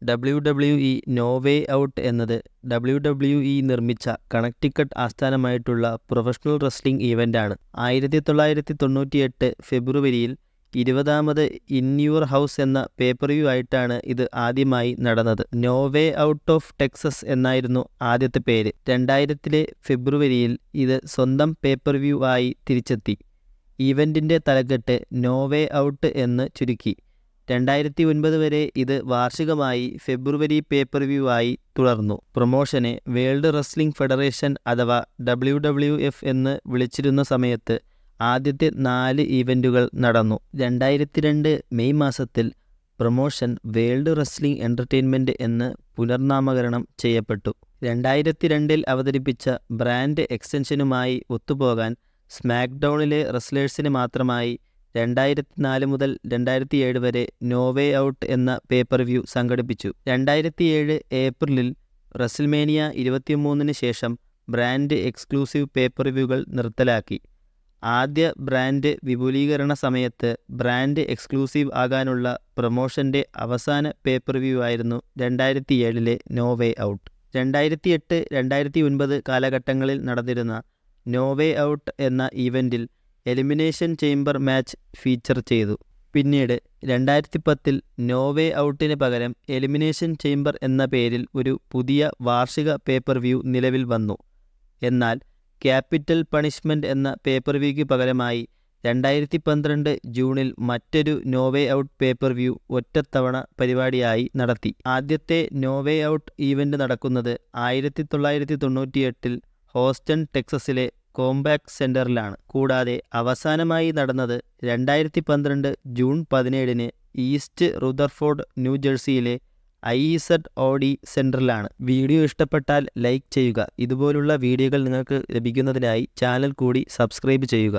WWE no way out എന്നത് WWE നിർമ്മിച്ച Connecticut ആസ്ഥാനമായിട്ടുള്ള പ്രൊഫഷണൽ റെസ്ലിംഗ് ഈവൻ്റാണ്. 1998 ഫെബ്രുവരിയിൽ 20ാമത് ഇൻ യുവർ ഹൗസ് എന്ന പേപ്പർ വ്യൂ ആയിട്ടാണ് ഇത് ആദ്യമായി നടന്നത്. No way out of Texas എന്നായിരുന്നു ആദ്യത്തെ പേര്. 2000 ഫെബ്രുവരിയിൽ ഇത് സ്വന്തം പേപ്പർ വ്യൂ ആയി തിരിച്ചെത്തി. ഈവൻ്റിൻ്റെ തലക്കെട്ട് നോ വേ ഔട്ട് എന്ന് ചുരുക്കി. 2009 വരെ ഇത് വാർഷികമായി ഫെബ്രുവരി പേപ്പർ വ്യൂ ആയി തുടർന്നു. പ്രൊമോഷനെ വേൾഡ് റെസ്ലിംഗ് ഫെഡറേഷൻ അഥവാ WWF എന്ന് വിളിച്ചിരുന്ന സമയത്ത് ആദ്യത്തെ 4 ഈവൻ്റുകൾ നടന്നു. 2002 മെയ് മാസത്തിൽ പ്രൊമോഷൻ വേൾഡ് റെസ്ലിംഗ് എൻ്റർടൈൻമെൻറ്റ് എന്ന് പുനർനാമകരണം ചെയ്യപ്പെട്ടു. 2002 അവതരിപ്പിച്ച ബ്രാൻഡ് എക്സ്റ്റൻഷനുമായി ഒത്തുപോകാൻ സ്മാക്ഡൗണിലെ റെസ്ലേഴ്സിന് മാത്രമായി 2004 മുതൽ 2007 വരെ നോ വേ ഔട്ട് എന്ന പേപ്പർ വ്യൂ സംഘടിപ്പിച്ചു. 2007 ഏപ്രിലിൽ റെസിൽമേനിയ 23 ശേഷം ബ്രാൻഡ് എക്സ്ക്ലൂസീവ് പേപ്പർ വ്യൂകൾ നിർത്തലാക്കി. ആദ്യ ബ്രാൻഡ് വിപുലീകരണ സമയത്ത് ബ്രാൻഡ് എക്സ്ക്ലൂസീവ് ആകാനുള്ള പ്രൊമോഷൻ്റെ അവസാന പേപ്പർ വ്യൂ ആയിരുന്നു 2007 നോ വേ ഔട്ട്. 2008-2009 കാലഘട്ടങ്ങളിൽ നടന്നിരുന്ന നോ വേ ഔട്ട് എന്ന ഈവൻ്റിൽ എലിമിനേഷൻ ചേംബർ മാച്ച് ഫീച്ചർ ചെയ്തു. പിന്നീട് 2010 നോ വേ ഔട്ടിന് പകരം എലിമിനേഷൻ ചേംബർ എന്ന പേരിൽ ഒരു പുതിയ വാർഷിക പേപ്പർ വ്യൂ നിലവിൽ വന്നു. എന്നാൽ ക്യാപിറ്റൽ പണിഷ്മെൻ്റ് എന്ന പേപ്പർ വ്യൂയ്ക്ക് പകരമായി 2012 ജൂണിൽ മറ്റൊരു no way out pay per view ഒറ്റത്തവണ പരിപാടിയായി നടത്തി. ആദ്യത്തെ നോ വേ ഔട്ട് ഈവൻ്റ് നടക്കുന്നത് 1998 ഹോസ്റ്റൺ ടെക്സസിലെ കോംബാക്ട് സെൻ്ററിലാണ്. കൂടാതെ അവസാനമായി നടന്നത് 2012 ജൂൺ 17 ഈസ്റ്റ് റുദർഫോർഡ് ന്യൂജേഴ്സിയിലെ IZOD സെൻ്ററിലാണ്. വീഡിയോ ഇഷ്ടപ്പെട്ടാൽ ലൈക്ക് ചെയ്യുക. ഇതുപോലുള്ള വീഡിയോകൾ നിങ്ങൾക്ക് ലഭിക്കുന്നതിനായി ചാനൽ കൂടി സബ്സ്ക്രൈബ് ചെയ്യുക.